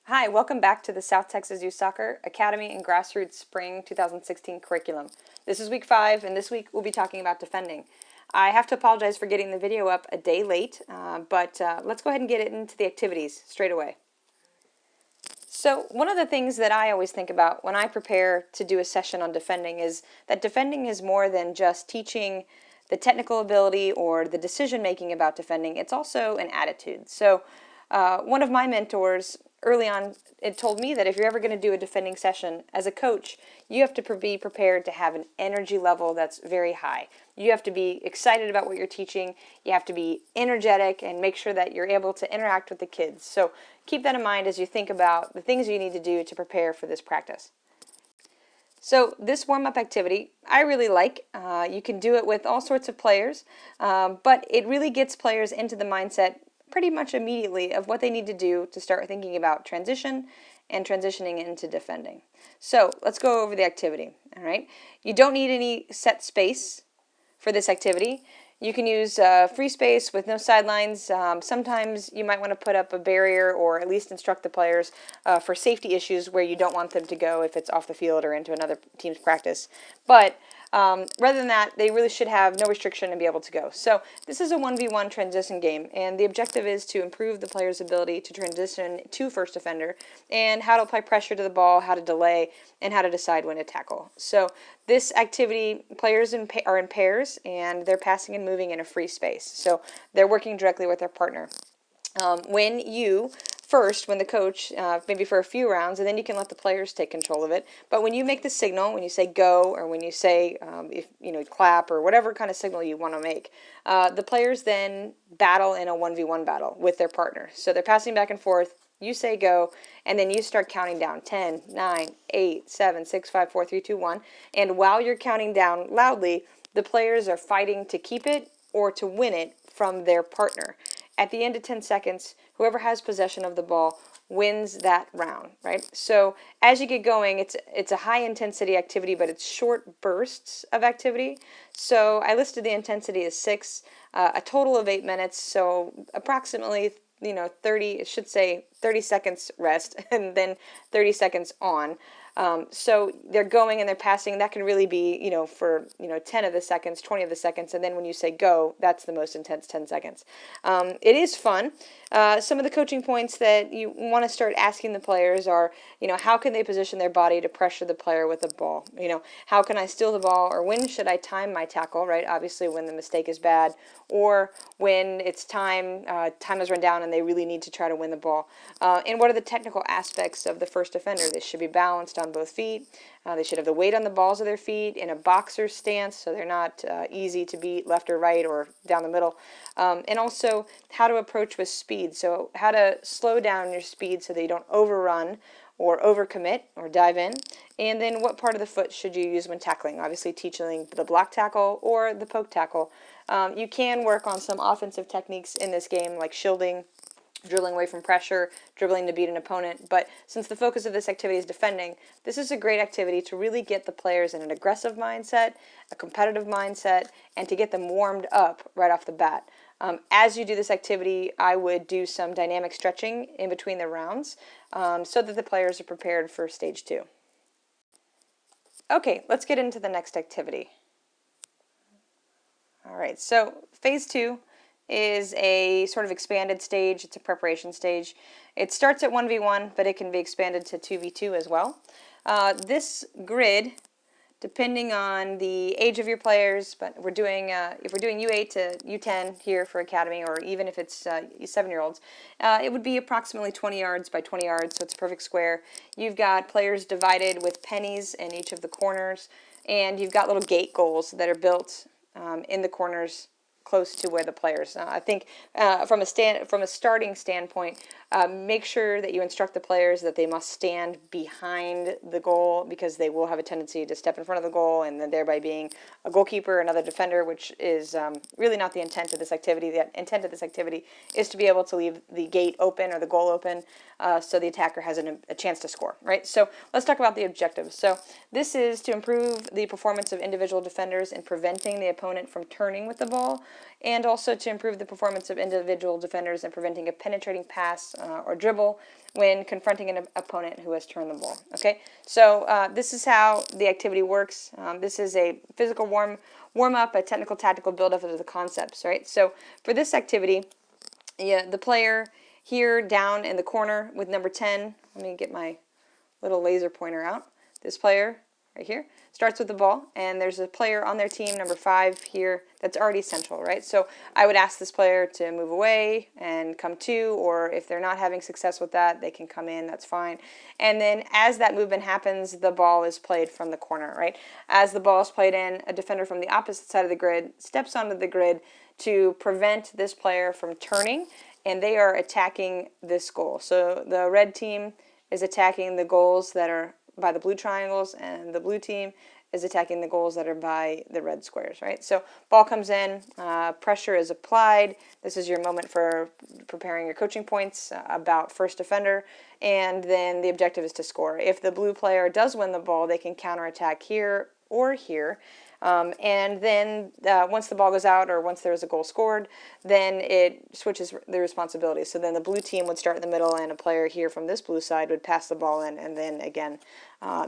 Hi, welcome back to the South Texas Youth Soccer Academy and Grassroots Spring 2016 curriculum. This is week 5, and this week we'll be talking about defending. I have to apologize for getting the video up a day late, but let's go ahead and get into the activities straight away. So one of the things that I always think about when I prepare to do a session on defending is that defending is more than just teaching the technical ability or the decision making about defending. It's also an attitude. So one of my mentors early on, it told me that if you're ever going to do a defending session as a coach, you have to be prepared to have an energy level that's very high. You have to be excited about what you're teaching. You have to be energetic and make sure that you're able to interact with the kids. So keep that in mind as you think about the things you need to do to prepare for this practice. So this warm-up activity, I really like. You can do it with all sorts of players, but it really gets players into the mindset pretty much immediately of what they need to do to start thinking about transition and transitioning into defending. So let's go over the activity. All right, you don't need any set space for this activity. You can use free space with no sidelines. Sometimes you might want to put up a barrier or at least instruct the players for safety issues where you don't want them to go if it's off the field or into another team's practice. But rather than that, they really should have no restriction and be able to go. So this is a 1v1 transition game, and the objective is to improve the player's ability to transition to first defender and how to apply pressure to the ball, how to delay, and how to decide when to tackle. So this activity, players are in pairs, and they're passing and moving in a free space. So they're working directly with their partner. When the coach, maybe for a few rounds, and then you can let the players take control of it. But when you make the signal, when you say go, or when you say, clap, or whatever kind of signal you want to make, the players then battle in a 1v1 battle with their partner. So they're passing back and forth. You say go, and then you start counting down 10, 9, 8, 7, 6, 5, 4, 3, 2, 1. And while you're counting down loudly, the players are fighting to keep it or to win it from their partner. At the end of 10 seconds, whoever has possession of the ball wins that round, right? So as you get going, it's a high-intensity activity, but it's short bursts of activity. So I listed the intensity as 6, a total of 8 minutes, so approximately 30, it should say 30 seconds rest and then 30 seconds on. So they're going and they're passing. That can really be, for 10 of the seconds, 20 of the seconds, and then when you say go, that's the most intense 10 seconds. It is fun. Some of the coaching points that you want to start asking the players are, how can they position their body to pressure the player with the ball? How can I steal the ball, or when should I time my tackle, right? Obviously when the mistake is bad, or when it's time has run down and they really need to try to win the ball. And what are the technical aspects of the first defender? They should be balanced on both feet. They should have the weight on the balls of their feet in a boxer stance, so they're not easy to beat left or right or down the middle. And also how to approach with speed, so how to slow down your speed so that you don't overrun or overcommit or dive in. And then what part of the foot should you use when tackling? Obviously teaching the block tackle or the poke tackle. You can work on some offensive techniques in this game like shielding, dribbling away from pressure, dribbling to beat an opponent. But since the focus of this activity is defending, this is a great activity to really get the players in an aggressive mindset, a competitive mindset, and to get them warmed up right off the bat. As you do this activity, I would do some dynamic stretching in between the rounds so that the players are prepared for stage 2. Okay, let's get into the next activity. All right, so phase 2 is a sort of expanded stage. It's a preparation stage. It starts at 1v1, but it can be expanded to 2v2 as well. This grid, depending on the age of your players, but we're doing if we're doing U8 to U10 here for Academy, or even if it's 7-year-olds, it would be approximately 20 yards by 20 yards, so it's a perfect square. You've got players divided with pennies in each of the corners, and you've got little gate goals that are built in the corners close to where the players. I think from a starting standpoint, make sure that you instruct the players that they must stand behind the goal, because they will have a tendency to step in front of the goal and then thereby being a goalkeeper, another defender, which is really not the intent of this activity. The intent of this activity is to be able to leave the gate open or the goal open so the attacker has a chance to score, right? So let's talk about the objectives. So this is to improve the performance of individual defenders in preventing the opponent from turning with the ball, and also to improve the performance of individual defenders in preventing a penetrating pass or dribble when confronting an opponent who has turned the ball. Okay, so this is how the activity works. This is a physical warm up, a technical tactical build up of the concepts, right? So for this activity, the player here down in the corner with number 10, let me get my little laser pointer out. This player right here starts with the ball, and there's a player on their team, number 5 here, that's already central, right? So I would ask this player to move away and come to, or if they're not having success with that, they can come in, that's fine. And then as that movement happens, the ball is played from the corner, right? As the ball is played in, a defender from the opposite side of the grid steps onto the grid to prevent this player from turning, and they are attacking this goal. So the red team is attacking the goals that are by the blue triangles, and the blue team is attacking the goals that are by the red squares, right? So ball comes in, pressure is applied. This is your moment for preparing your coaching points about first defender, and then the objective is to score. If the blue player does win the ball, they can counterattack here or here. And then once the ball goes out, or once there's a goal scored, then it switches the responsibility. So then the blue team would start in the middle, and a player here from this blue side would pass the ball in, and then again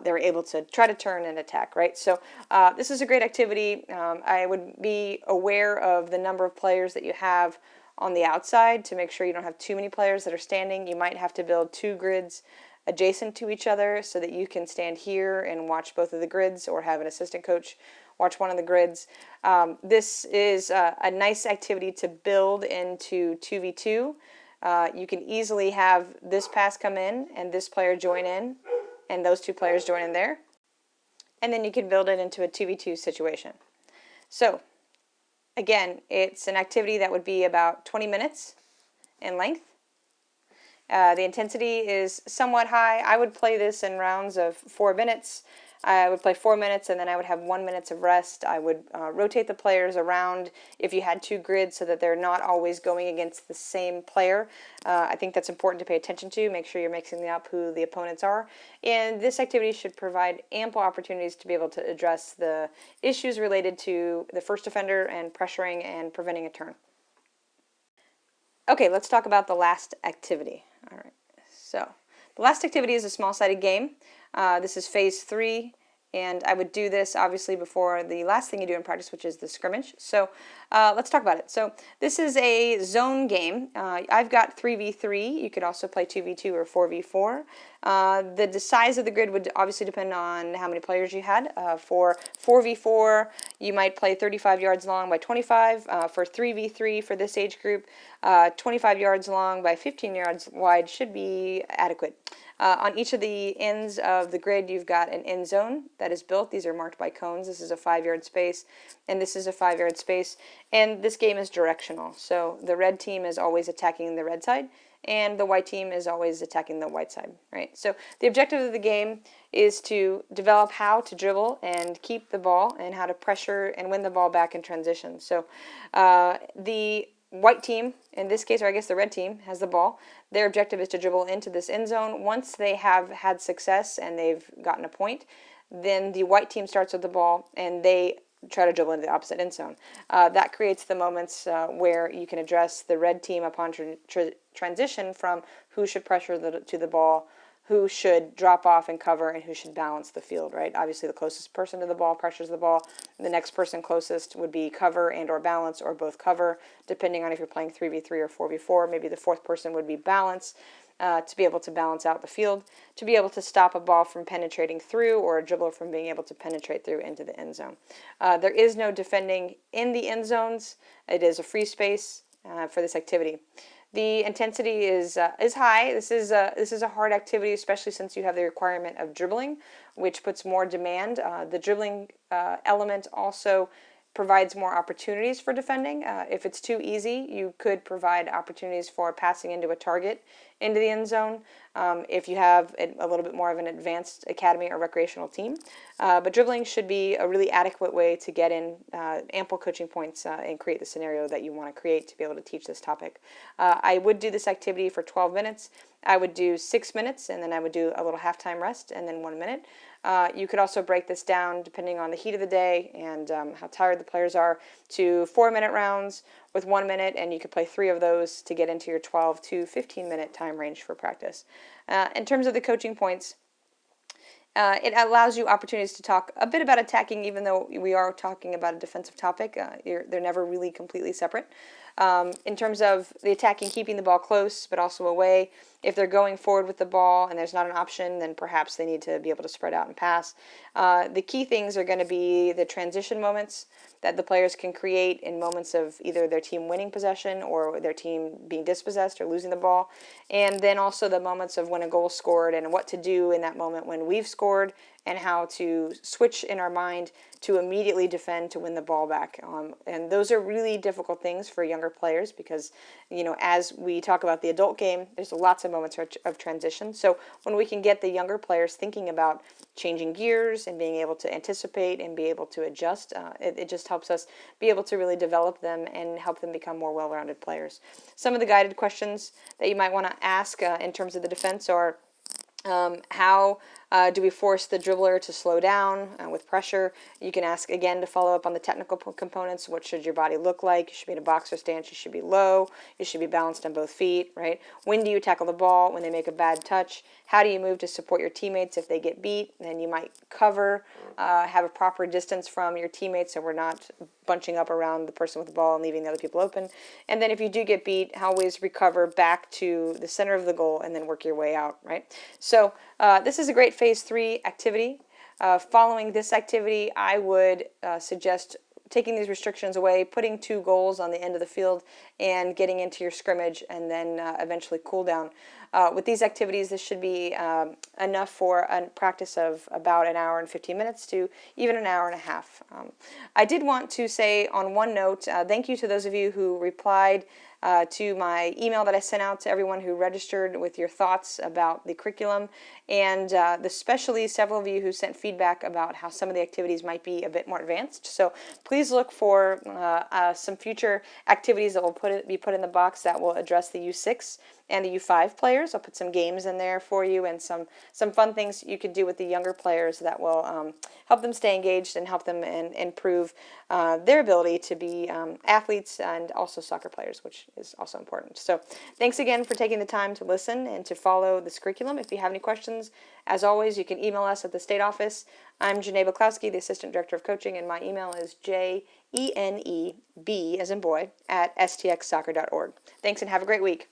they're able to try to turn and attack, right? So this is a great activity. I would be aware of the number of players that you have on the outside to make sure you don't have too many players that are standing. You might have to build 2 grids adjacent to each other so that you can stand here and watch both of the grids, or have an assistant coach watch one of the grids. This is a nice activity to build into 2v2. You can easily have this pass come in and this player join in, and those 2 players join in there. And then you can build it into a 2v2 situation. So again, it's an activity that would be about 20 minutes in length. The intensity is somewhat high. I would play this in rounds of 4 minutes. I would play 4 minutes, and then I would have 1 minute of rest. I would rotate the players around if you had 2 grids, so that they're not always going against the same player. I think that's important to pay attention to. Make sure you're mixing up who the opponents are. And this activity should provide ample opportunities to be able to address the issues related to the first defender and pressuring and preventing a turn. Okay, let's talk about the last activity. All right, so the last activity is a small-sided game. This is phase 3, and I would do this obviously before the last thing you do in practice, which is the scrimmage. So let's talk about it. So this is a zone game. I've got 3v3. You could also play 2v2 or 4v4. The size of the grid would obviously depend on how many players you had. For 4v4, you might play 35 yards long by 25. For 3v3 for this age group, 25 yards long by 15 yards wide should be adequate. On each of the ends of the grid, you've got an end zone that is built. These are marked by cones. This is a 5-yard space, and this is a 5-yard space. And this game is directional. So the red team is always attacking the red side, and the white team is always attacking the white side, right? So the objective of the game is to develop how to dribble and keep the ball, and how to pressure and win the ball back in transition. So the white team, in this case, or I guess the red team, has the ball. Their objective is to dribble into this end zone. Once they have had success and they've gotten a point, then the white team starts with the ball, and they try to dribble into the opposite end zone. That creates the moments where you can address the red team upon transition from who should pressure to the ball, who should drop off and cover, and who should balance the field, right? Obviously, the closest person to the ball pressures the ball. The next person closest would be cover and or balance, or both cover, depending on if you're playing 3v3 or 4v4. Maybe the 4th person would be balance, to be able to balance out the field, to be able to stop a ball from penetrating through, or a dribbler from being able to penetrate through into the end zone. There is no defending in the end zones. It is a free space for this activity. The intensity is high. This is a hard activity, especially since you have the requirement of dribbling, which puts more demand. The dribbling element also provides more opportunities for defending. If it's too easy, you could provide opportunities for passing into a target into the end zone if you have a little bit more of an advanced academy or recreational team. But dribbling should be a really adequate way to get in ample coaching points and create the scenario that you want to create to be able to teach this topic. I would do this activity for 12 minutes. I would do 6 minutes, and then I would do a little halftime rest, and then 1 minute. You could also break this down depending on the heat of the day and how tired the players are to 4-minute rounds with 1 minute, and you could play 3 of those to get into your 12 to 15-minute time range for practice. In terms of the coaching points, it allows you opportunities to talk a bit about attacking, even though we are talking about a defensive topic. They're never really completely separate. In terms of the attacking, keeping the ball close, but also away. If they're going forward with the ball and there's not an option, then perhaps they need to be able to spread out and pass. The key things are going to be the transition moments that the players can create in moments of either their team winning possession or their team being dispossessed or losing the ball. And then also the moments of when a goal is scored and what to do in that moment when we've scored, and how to switch in our mind to immediately defend to win the ball back. And those are really difficult things for younger players because, as we talk about the adult game, there's lots of moments of transition. So when we can get the younger players thinking about changing gears and being able to anticipate and be able to adjust, it just helps us be able to really develop them and help them become more well-rounded players. Some of the guided questions that you might want to ask in terms of the defense are, how do we force the dribbler to slow down with pressure? You can ask again to follow up on the technical components. What should your body look like? You should be in a boxer stance. You should be low. You should be balanced on both feet, right? When do you tackle the ball when they make a bad touch? How do you move to support your teammates if they get beat? Then you might cover, have a proper distance from your teammates so we're not bunching up around the person with the ball and leaving the other people open. And then if you do get beat, always recover back to the center of the goal and then work your way out, right? So this is a great Phase 3 activity. Following this activity, I would suggest taking these restrictions away, putting 2 goals on the end of the field, and getting into your scrimmage, and then eventually cool down. With these activities, this should be enough for a practice of about 1 hour and 15 minutes to even 1 hour and a half. I did want to say on one note, thank you to those of you who replied to my email that I sent out to everyone who registered with your thoughts about the curriculum, and especially several of you who sent feedback about how some of the activities might be a bit more advanced. So please look for some future activities that will be put in the box that will address the U6 and the U5 players. I'll put some games in there for you and some fun things you could do with the younger players that will help them stay engaged and help them improve their ability to be athletes and also soccer players, which is also important. So thanks again for taking the time to listen and to follow this curriculum. If you have any questions, as always, you can email us at the state office. I'm Janae Buklowski, the Assistant Director of Coaching, and my email is jeneb, as in boy, @stxsoccer.org. Thanks and have a great week.